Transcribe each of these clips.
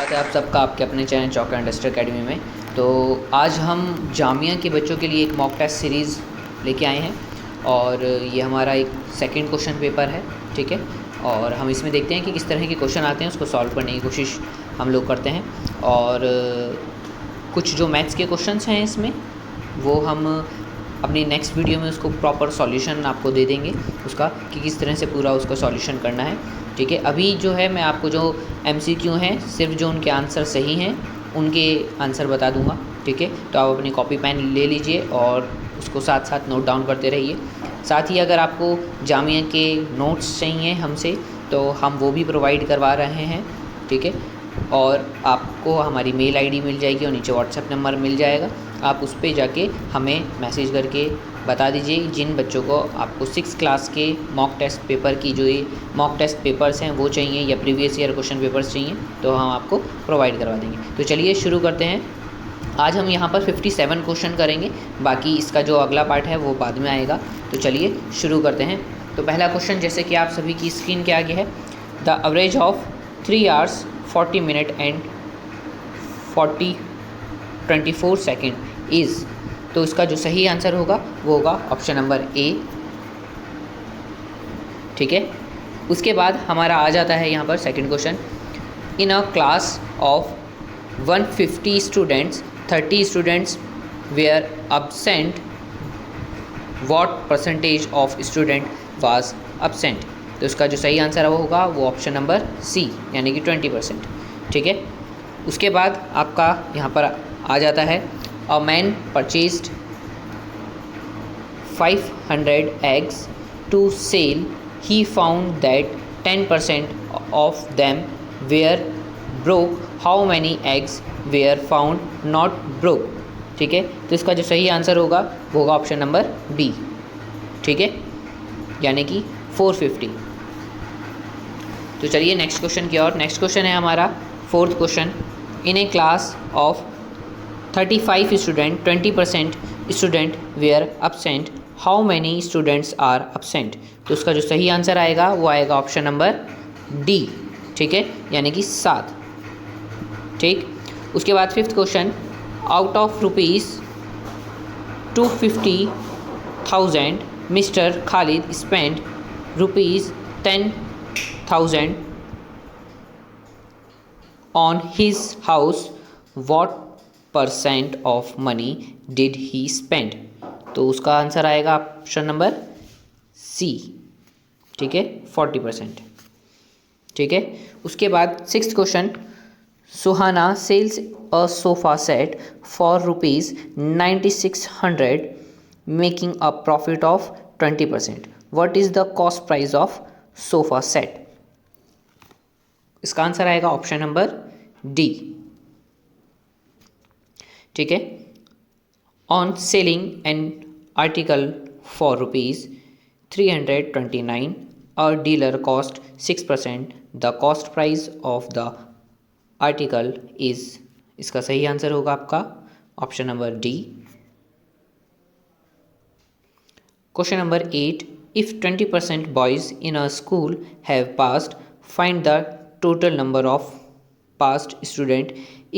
स्वागत है आप सबका आपके अपने चैनल चौक इंडस्ट्री एकेडमी में। तो आज हम जामिया के बच्चों के लिए एक मॉक टेस्ट सीरीज़ लेके आए हैं और ये हमारा एक सेकंड क्वेश्चन पेपर है, ठीक है। और हम इसमें देखते हैं कि किस तरह के क्वेश्चन आते हैं, उसको सॉल्व करने की कोशिश हम लोग करते हैं। और कुछ जो मैथ्स के क्वेश्चंस हैं इसमें वो हम अपनी नेक्स्ट वीडियो में उसको प्रॉपर सॉल्यूशन आपको दे देंगे उसका, कि किस तरह से पूरा उसका सॉल्यूशन करना है, ठीक है। अभी जो है मैं आपको जो MCQ हैं, सिर्फ जो उनके आंसर सही हैं उनके आंसर बता दूंगा, ठीक है। तो आप अपनी कॉपी पेन ले लीजिए और उसको साथ साथ नोट डाउन करते रहिए। साथ ही अगर आपको जामिया के नोट्स चाहिए हमसे तो हम वो भी प्रोवाइड करवा रहे हैं, ठीक है। और आपको हमारी मेल आईडी मिल जाएगी और नीचे व्हाट्सएप नंबर मिल जाएगा। आप उस पर जाके हमें मैसेज करके बता दीजिए जिन बच्चों को आपको 6 क्लास के मॉक टेस्ट पेपर की जो ये मॉक टेस्ट पेपर्स हैं वो चाहिए या प्रीवियस ईयर क्वेश्चन पेपर्स चाहिए तो हम आपको प्रोवाइड करवा देंगे। तो चलिए शुरू करते हैं। आज हम यहाँ पर 57 क्वेश्चन करेंगे, बाकी इसका जो अगला पार्ट है वो बाद में आएगा। तो चलिए शुरू करते हैं। तो पहला क्वेश्चन जैसे कि आप सभी की स्क्रीन के आगे है, the average of 3 hours 40 minute and 24 second is. तो इसका जो सही आंसर होगा वो होगा ऑप्शन नंबर ए, ठीक है। उसके बाद हमारा आ जाता है यहाँ पर second question, in a class of 150 students 30 students were absent, what percentage of student was absent। तो इसका जो सही आंसर है वो होगा वो ऑप्शन नंबर सी, यानी कि 20%, ठीक है। उसके बाद आपका यहाँ पर आ जाता है, a man purchased 500 eggs to sale, he found that 10% of them were broke, how many eggs were found not broke, ठीक है। तो इसका जो सही आंसर होगा वो होगा ऑप्शन नंबर बी, ठीक है, यानी कि 450। तो चलिए नेक्स्ट क्वेश्चन की ओर। नेक्स्ट क्वेश्चन है हमारा fourth question, in a class of 35 student 20% student were absent, how many students are absent। तो उसका जो सही आंसर आएगा वो आएगा ऑप्शन नंबर डी, ठीक है, यानी कि 7, ठीक। उसके बाद fifth question, out of ₹250,000 mister Khalid spend ₹10,000 on his house, what percent of money did he spend। तो उसका आंसर आएगा ऑप्शन नंबर सी, ठीक है, 40%, ठीक है। उसके बाद sixth question, Suhana sells a sofa set for ₹9600 making a profit of 20%, what is the cost price of sofa set. इसका आंसर आएगा ऑप्शन नंबर डी, ठीक है। On selling an article for ₹329, a dealer cost 6%, the cost price of the article is. इसका सही answer होगा आपका option number D. Question number 8, if 20% boys in a school have passed, find the total number of past student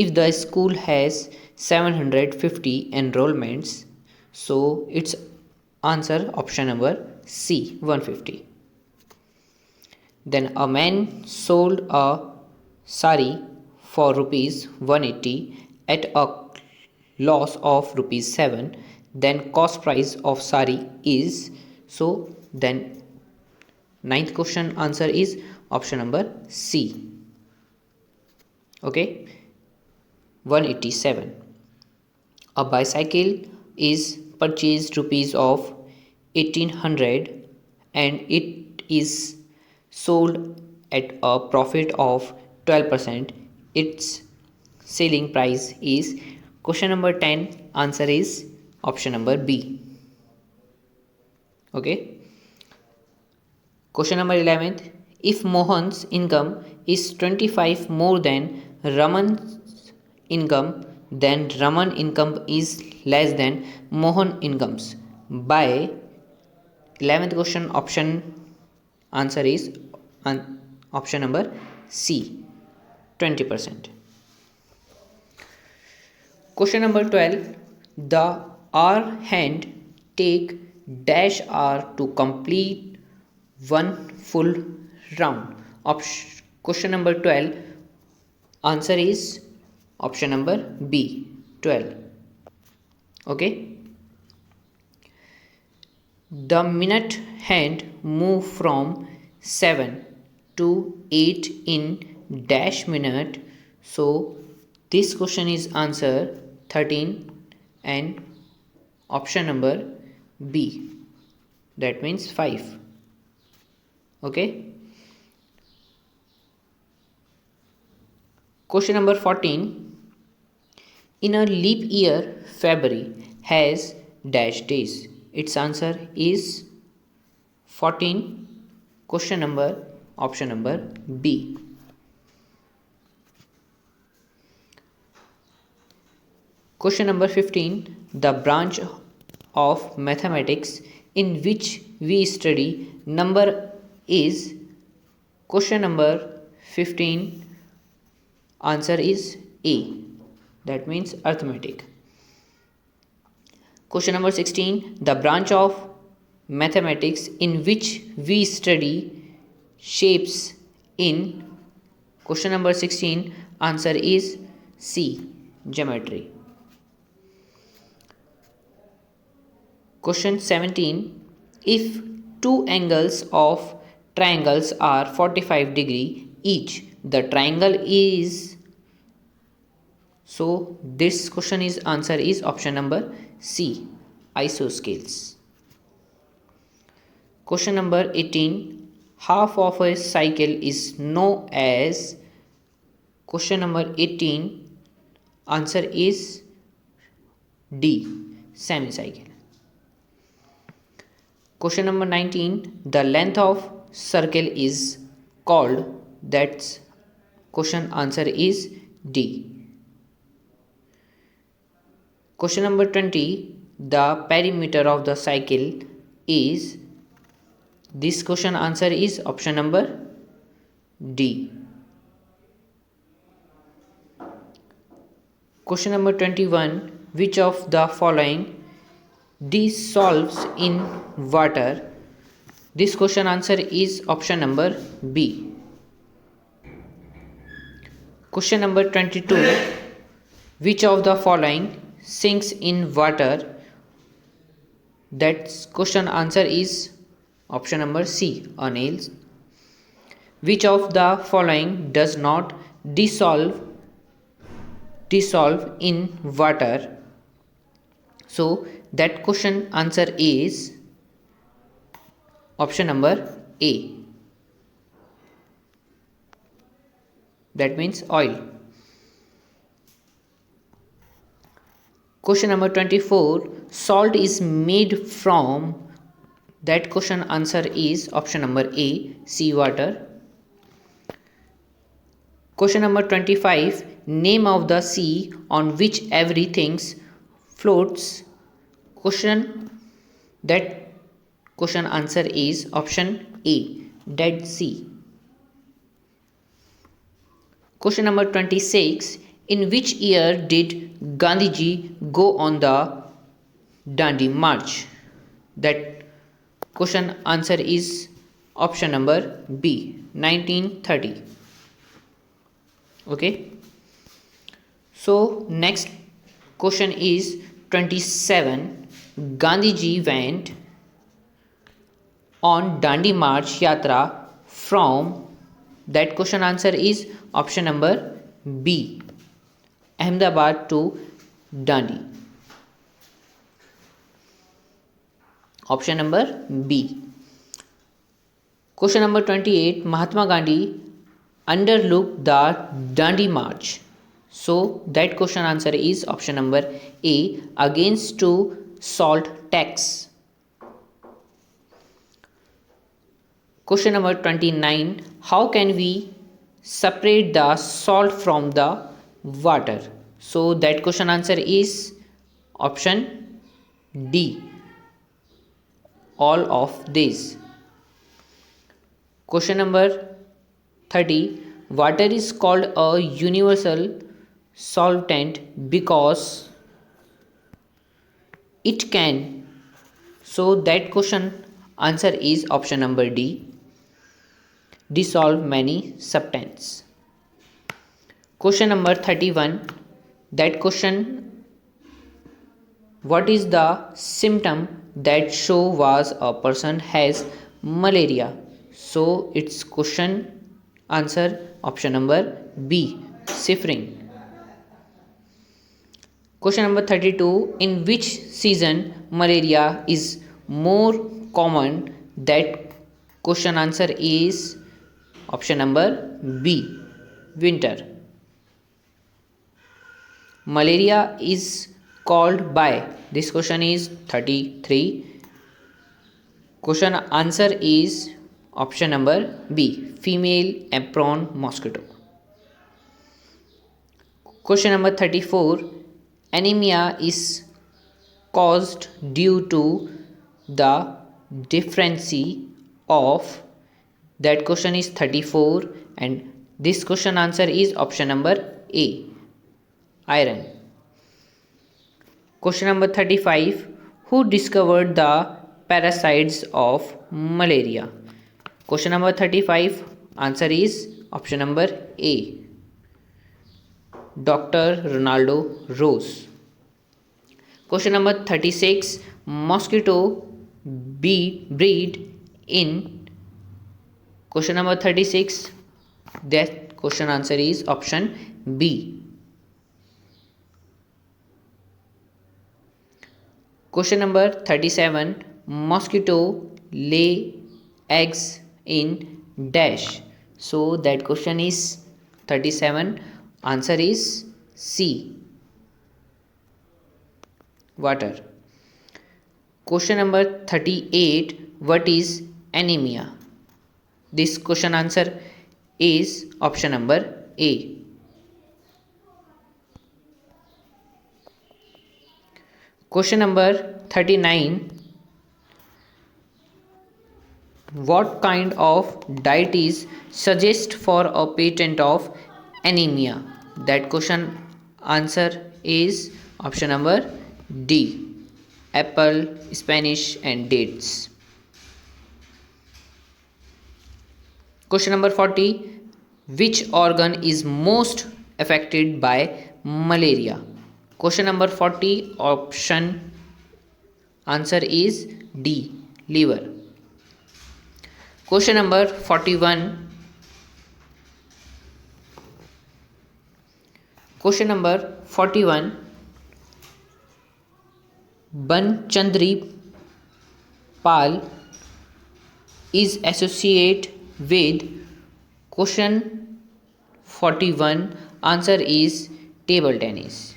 if the school has 750 enrollments, so its answer option number C, 150. Then a man sold a sari for ₹180 at a loss of ₹7, then cost price of sari is, so then ninth question answer is option number C, okay, 187. A bicycle is purchased rupees of 1800 and it is sold at a profit of 12%, its selling price is, question number 10 answer is option number B, okay. Question number 11th, if Mohan's income is 25 more than Raman's income, then Raman income is less than Mohan incomes by 11th question option answer is option number C, 20%, Question number 12. The hour hand take dash hour to complete one full round. Question number 12. Answer is option number B, 12. Okay. The minute hand move from 7 to 8 in dash minute. So this question is answer 13 and option number B, that means 5. Okay. Question number 14. In a leap year, February has dash days. Its answer is 14. Question number option number B. Question number 15. The branch of mathematics in which we study number is. Question number 15. Answer is A, that means arithmetic. Question number 16. The branch of mathematics in which we study shapes in. Question number 16. Answer is C, geometry. Question 17. If two angles of triangles are 45 degree each, the triangle is. So this question is answer is option number C, isosceles. Question number 18. Half of a cycle is known as. Question number 18. Answer is D, semicycle. Question number 19. The length of circle is called. That's question answer is D. Question number 20. The perimeter of the cycle is. This question answer is option number D. Question number 21. Which of the following dissolves in water? This question answer is option number B. Question number 22. Which of the following sinks in water? That question answer is option number C, a nail. Which of the following does not dissolve in water? So that question answer is option number A, that means oil. Question number 24. Salt is made from. That question answer is option number A, seawater. Question number 25. Name of the sea on which everything floats. That question answer is option A, Dead Sea. Question number 26. In which year did Gandhiji go on the Dandi March? That question answer is option number B, 1930. Okay. So next question is 27. Gandhiji went on Dandi March Yatra from. That question answer is option number B, Ahmedabad to Dandi. Option number B. Question number 28. Mahatma Gandhi undertook the Dandi March. So that question answer is option number A, against to salt tax. Question number 29. How can we separate the salt from the water? So that question answer is option D, all of these. Question number 30. Water is called a universal solvent because. It can. So that question answer is option number D. Dissolve many substances. Question number 31. That question, what is the symptom that show was a person has malaria? So its question answer option number B, shivering. Question number 32. In which season malaria is more common? That question answer is option number B, winter. Malaria is called by, this question is 33. Question answer is option number B, female apron mosquito. Question number 34. Anemia is caused due to the deficiency of, that question is 34 and this question answer is option number A, iron. Question number 35. Who discovered the parasites of malaria? Question number 35 answer is option number A, Dr. Ronaldo Rose. Question number 36. Mosquito breed in, question number 36, that question answer is option B. Question number 37. Mosquito lay eggs in dash. So that question is 37. Answer is C, water. Question number 38. What is anemia? This question answer is option number A. Question number 39. What kind of diet is suggest for a patient of anemia? That question answer is option number D, apple, Spanish and dates. Question number 40. Which organ is most affected by malaria? Question number 40, option answer is D, liver. Question number 41. Question number 41. Banchandri Pal is associated with, question 41 answer is table tennis.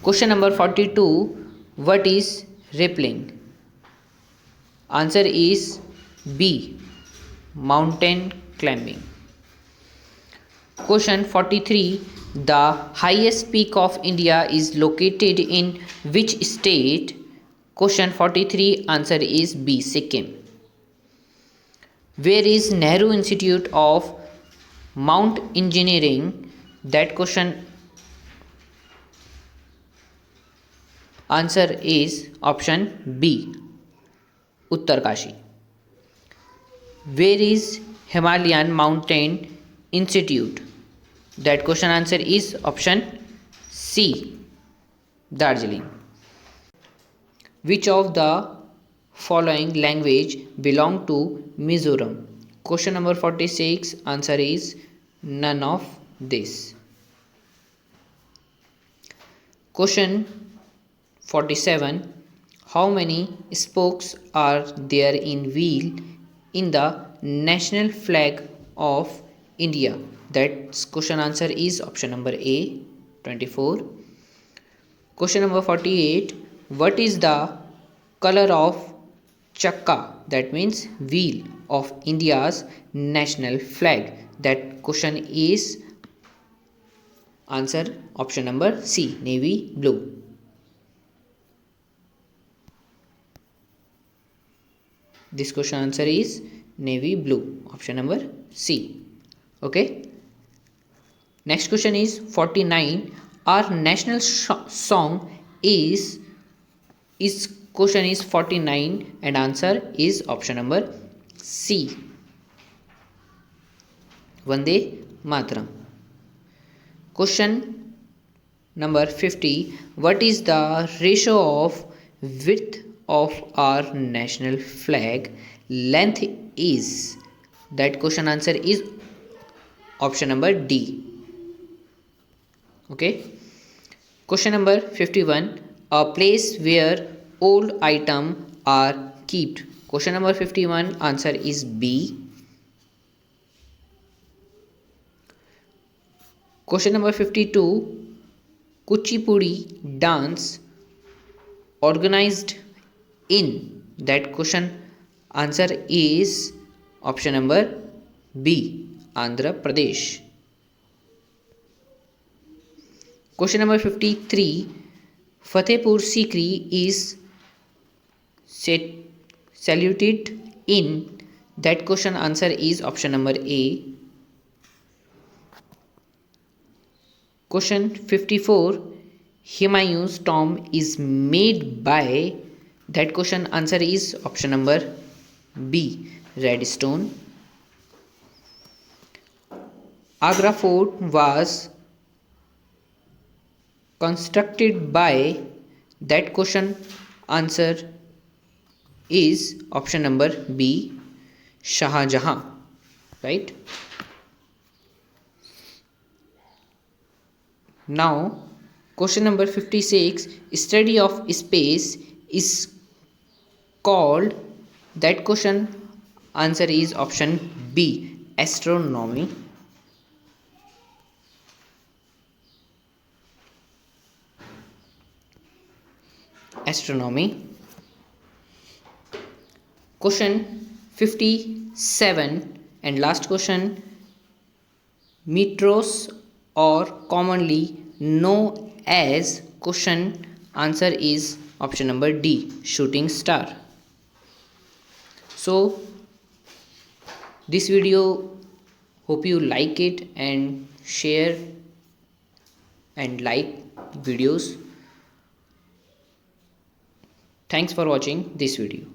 Question number 42. What is rappelling? Answer is B, mountain climbing. Question 43. The highest peak of India is located in which state? Question 43 answer is B, Sikkim. Where is Nehru Institute of Mount Engineering? That question answer is option B, Uttarkashi. Where is Himalayan Mountain Institute? That question answer is option C, Darjeeling. Which of the following language belong to Mizoram? Question number 46 answer is none of this. Question 47. How many spokes are there in wheel in the national flag of India? That question answer is option number A, 24. Question number 48. What is the color of chakka, that means wheel of India's national flag? That question is answer option number C, navy blue. This question answer is navy blue, option number C. Okay. Next question is 49. our national song is question is 49 and answer is option number C, Vande Mataram. Question number 50. What is the ratio of width of our national flag length is? That question answer is option number D. Okay. Question number 51. A place where old item are kept. Question number 51 answer is B. Question number 52. Kuchipudi dance organized in. That question answer is option number B, Andhra Pradesh. Question number 53. Fatehpur Sikri is saluted in. That question answer is option number A. Question 54. Humayun's tomb is made by. That question answer is option number B, red stone. Agra Fort was constructed by. That question answer is option number B, Shah Jahan. Right. Now question number 56. Study of space is called. That question answer is option B, astronomy. Astronomy. Question 57 and last question. Meteors or commonly known as. Question answer is option number D, shooting star. So this video, hope you like it and share and like videos. Thanks for watching this video.